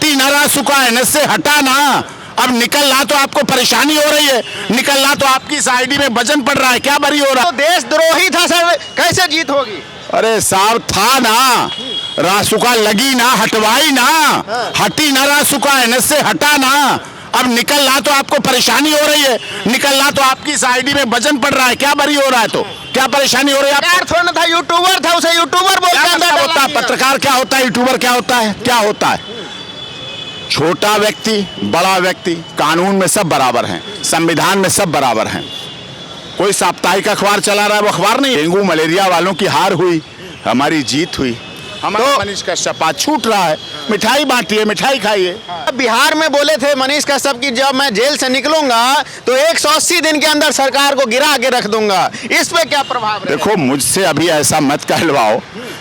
हटी ना रासुका, एनएस से हटा ना। अब निकलना तो आपको परेशानी हो रही है, निकलना तो आपकी इस आईडी में वजन पड़ रहा है, क्या भरी हो रहा है? तो देशद्रोही था सर, कैसे जीत होगी? अरे साहब था ना, रासुका लगी ना, हटवाई ना, हटी ना रासुका, एनएस से हटा ना। अब निकलना तो आपको परेशानी हो रही है, निकलना तो आपकी इस आईडी में वजन पड़ रहा है, क्या भरी हो रहा है? तो क्या परेशानी हो रही है यार थोड़ा ना था, यूट्यूबर था, उसे यूट्यूबर बोल के अंदर होता है? पत्रकार क्या होता है? यूट्यूबर क्या होता है? क्या होता है? छोटा व्यक्ति, बड़ा व्यक्ति, कानून में सब बराबर हैं, संविधान में सब बराबर हैं। कोई साप्ताहिक अखबार चला रहा है, वो अखबार नहीं। डेंगू मलेरिया वालों की हार हुई, हमारी जीत हुई। हमारा मनीष कश्यप आज छूट रहा है, मिठाई बांटिए, मिठाई खाइए। बिहार में बोले थे मनीष कश्यप की जब मैं जेल से निकलूंगा तो 180 दिन के अंदर सरकार को गिरा के रख दूंगा, इस पे क्या प्रभाव रहेगा? देखो, मुझसे अभी ऐसा मत कहलवाओ,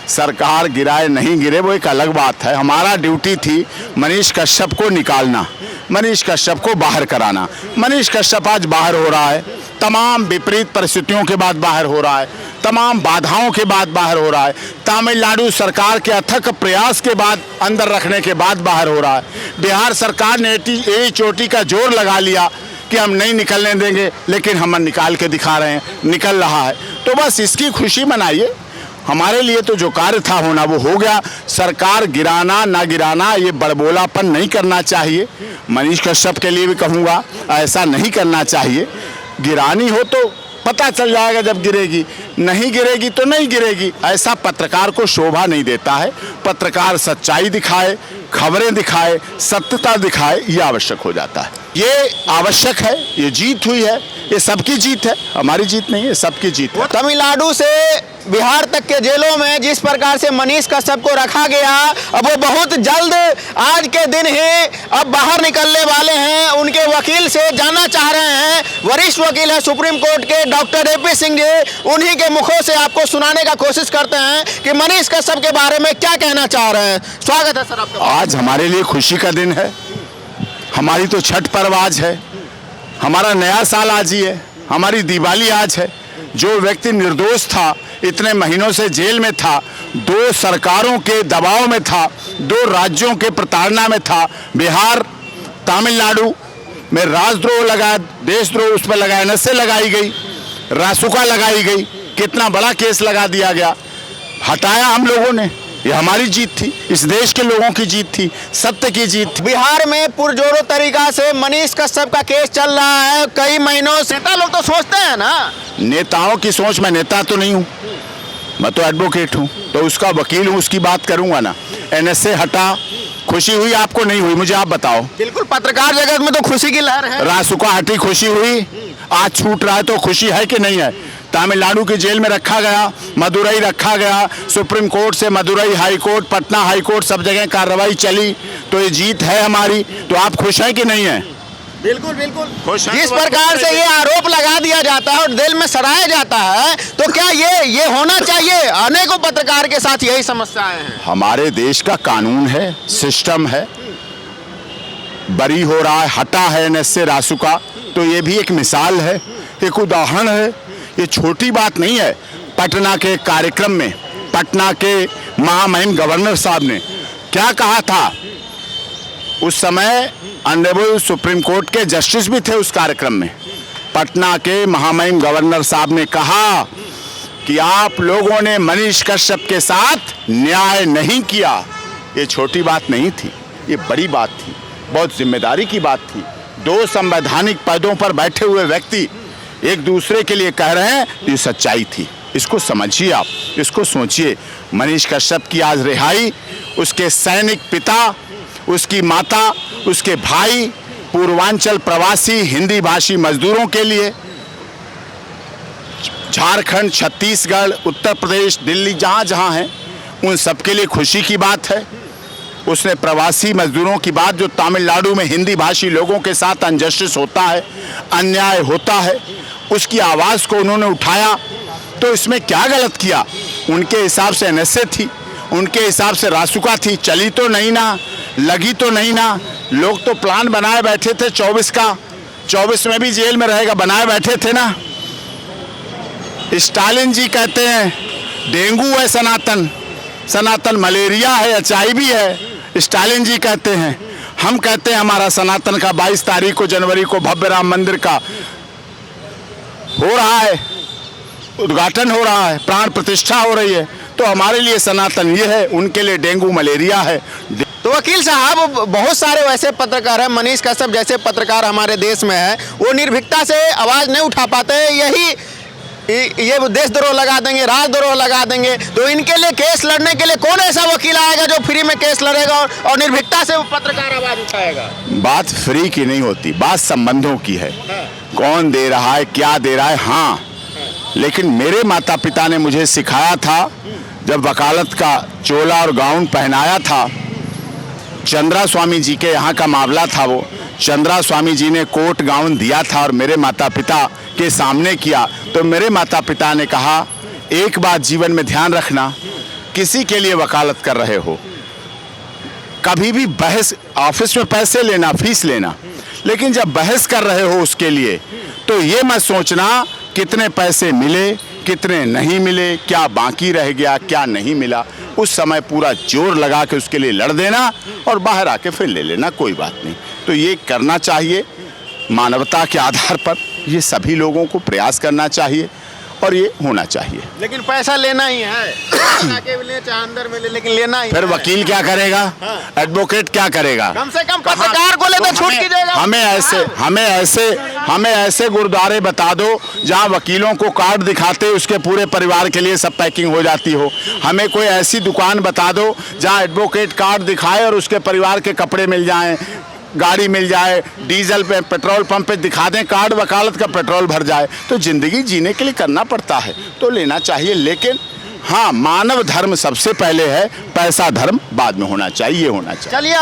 सरकार गिराए नहीं गिरे वो एक अलग बात है। हमारा ड्यूटी थी मनीष कश्यप को निकालना, मनीष कश्यप को बाहर कराना। मनीष कश्यप आज बाहर हो रहा है, तमाम विपरीत परिस्थितियों के बाद बाहर हो रहा है, तमाम बाधाओं के बाद बाहर हो रहा है, तमिलनाडु सरकार के अथक प्रयास के बाद अंदर रखने के बाद बाहर हो रहा है। बिहार सरकार ने एड़ी चोटी का जोर लगा लिया कि हम नहीं निकलने देंगे, लेकिन हम निकाल के दिखा रहे हैं, निकल रहा है। तो बस इसकी खुशी मनाइए। हमारे लिए तो जो कार्य था होना वो हो गया। सरकार गिराना ना गिराना ये बड़बोलापन नहीं करना चाहिए। मनीष कश्यप के लिए भी कहूँगा, ऐसा नहीं करना चाहिए। गिरानी हो तो पता चल जाएगा जब गिरेगी, नहीं गिरेगी तो नहीं गिरेगी। ऐसा पत्रकार को शोभा नहीं देता है। पत्रकार सच्चाई दिखाए, खबरें दिखाए, सत्यता दिखाए, ये आवश्यक हो जाता है। ये आवश्यक है, ये जीत हुई है, ये सबकी जीत है, हमारी जीत नहीं है, सबकी जीत है। तमिलनाडु से बिहार तक के जेलों में जिस प्रकार से मनीष कश्यप को रखा गया, अब वो बहुत जल्द आज के दिन ही अब बाहर निकलने वाले हैं। उनके वकील से जानना चाह रहे हैं, वरिष्ठ वकील है सुप्रीम कोर्ट के डॉक्टर AP सिंह जी, उन्हीं के मुखों से आपको सुनाने का कोशिश करते हैं कि मनीष कश्यप के बारे में क्या कहना चाह रहे हैं। स्वागत है सर आपका। आज हमारे लिए खुशी का दिन है, हमारी तो छठ पर्व आज है, हमारा नया साल आज ही है, हमारी दिवाली आज है। जो व्यक्ति निर्दोष था, इतने महीनों से जेल में था, 2 सरकारों के दबाव में था, 2 राज्यों के प्रताड़ना में था, बिहार तमिलनाडु में राजद्रोह लगा, देशद्रोह उस पर लगाया, नशे लगाई गई, रासुका लगाई गई, कितना बड़ा केस लगा दिया गया, हटाया हम लोगों ने। ये हमारी जीत थी, इस देश के लोगों की जीत थी, सत्य की जीत थी। बिहार में पुरजोरों तरीका से मनीष कश्यप का केस चल रहा है कई महीनों से। नेता लोग तो सोचते हैं ना, नेताओं की सोच, मैं नेता तो नहीं हूँ, मैं तो एडवोकेट हूँ, तो उसका वकील हूँ, उसकी बात करूँगा ना। NS से हटा, खुशी हुई आपको, नहीं हुई मुझे आप बताओ। बिल्कुल, पत्रकार जगत में तो खुशी की लहर है। रासुका हटी, खुशी हुई। आज छूट रहा है तो खुशी है कि नहीं है? तमिलनाडु की जेल में रखा गया, मदुरई रखा गया, सुप्रीम कोर्ट से Madurai high court, Patna high court, सब जगह कार्रवाई चली, तो ये जीत है हमारी। तो आप खुश हैं कि नहीं है? बिल्कुल बिल्कुल खुश हैं। जिस प्रकार से ये आरोप लगा दिया जाता है और दिल में सराया जाता है, तो क्या ये होना चाहिए? अनेकों पत्रकार के साथ यही समस्याएं हैं। हमारे देश का कानून है, सिस्टम है, बरी हो रहा है, हटा है NS से रासुका, तो ये भी एक मिसाल है, एक उदाहरण है। ये छोटी बात नहीं है। पटना के कार्यक्रम में पटना के महामहिम गवर्नर साहब ने क्या कहा था, उस समय ऑनरेबल सुप्रीम कोर्ट के जस्टिस भी थे उस कार्यक्रम में। पटना के महामहिम गवर्नर साहब ने कहा कि आप लोगों ने मनीष कश्यप के साथ न्याय नहीं किया। ये छोटी बात नहीं थी, ये बड़ी बात थी, बहुत जिम्मेदारी की बात थी। 2 संवैधानिक पदों पर बैठे हुए व्यक्ति एक दूसरे के लिए कह रहे हैं, ये सच्चाई थी। इसको समझिए आप, इसको सोचिए। मनीष कश्यप की आज रिहाई, उसके सैनिक पिता, उसकी माता, उसके भाई, पूर्वांचल प्रवासी हिंदी भाषी मजदूरों के लिए, झारखंड, छत्तीसगढ़, उत्तर प्रदेश, दिल्ली, जहाँ जहाँ हैं, उन सबके लिए खुशी की बात है। उसने प्रवासी मजदूरों की बात, जो तमिलनाडु में हिंदी भाषी लोगों के साथ अनजस्टिस होता है, अन्याय होता है, उसकी आवाज़ को उन्होंने उठाया। तो इसमें क्या गलत किया? उनके हिसाब से NS थी, उनके हिसाब से रासुका थी, चली तो नहीं ना, लगी तो नहीं ना। लोग तो प्लान बनाए बैठे थे 24 का, 24 में भी जेल में रहेगा, बनाए बैठे थे ना। स्टालिन जी कहते हैं डेंगू है सनातन, सनातन मलेरिया है, HIV है, स्टालिन जी कहते हैं। हम कहते हैं हमारा सनातन का 22 तारीख को जनवरी को भव्य राम मंदिर का हो रहा है, उद्घाटन हो रहा है, प्राण प्रतिष्ठा हो रही है, तो हमारे लिए सनातन ये है, उनके लिए डेंगू मलेरिया है। तो वकील साहब, बहुत सारे वैसे पत्रकार हैं, मनीष कश्यप जैसे पत्रकार हमारे देश में हैं, वो निर्भीकता से आवाज़ नहीं उठा पाते। ये देशद्रोह लगा देंगे, राजद्रोह लगा देंगे, तो इनके लिए केस लड़ने के लिए कौन ऐसा वकील आएगा जो फ्री में केस लड़ेगा और निर्भीकता से वो पत्रकार आवाज़ उठाएगा? बात फ्री की नहीं होती, बात संबंधों की है। कौन दे रहा है, क्या दे रहा है। हाँ, लेकिन मेरे माता पिता ने मुझे सिखाया था, जब वकालत का चोला और गाउन पहनाया था, चंद्रा स्वामी जी के यहाँ का मामला था, वो चंद्रा स्वामी जी ने कोट गाउन दिया था और मेरे माता पिता के सामने किया, तो मेरे माता पिता ने कहा, एक बात जीवन में ध्यान रखना, किसी के लिए वकालत कर रहे हो, कभी भी बहस, ऑफिस में पैसे लेना, फीस लेना, लेकिन जब बहस कर रहे हो उसके लिए, तो ये मत सोचना कितने पैसे मिले, कितने नहीं मिले, क्या बाकी रह गया, क्या नहीं मिला। उस समय पूरा जोर लगा के उसके लिए लड़ देना और बाहर आके फिर ले लेना, कोई बात नहीं। तो ये करना चाहिए, मानवता के आधार पर ये सभी लोगों को प्रयास करना चाहिए और ये होना चाहिए। लेकिन पैसा लेना ही है, चाहे मिले चाहे अंदर मिले, लेकिन लेना ही फिर है। वकील क्या करेगा, एडवोकेट क्या करेगा? कम से कम पत्रकार को ले तो छूट कीजिएगा। हमें ऐसे गुरुद्वारे बता दो जहां वकीलों को कार्ड दिखाते उसके पूरे परिवार के लिए सब पैकिंग हो जाती हो। हमें कोई ऐसी दुकान बता दो जहां एडवोकेट कार्ड दिखाए और उसके परिवार के कपड़े मिल जाएं, गाड़ी मिल जाए, डीजल पे, पेट्रोल पंप पे दिखा दें कार्ड, वकालत का पेट्रोल भर जाए। तो जिंदगी जीने के लिए करना पड़ता है, तो लेना चाहिए। लेकिन हाँ, मानव धर्म सबसे पहले है, पैसा धर्म बाद में होना चाहिए, होना चाहिए। चलिए।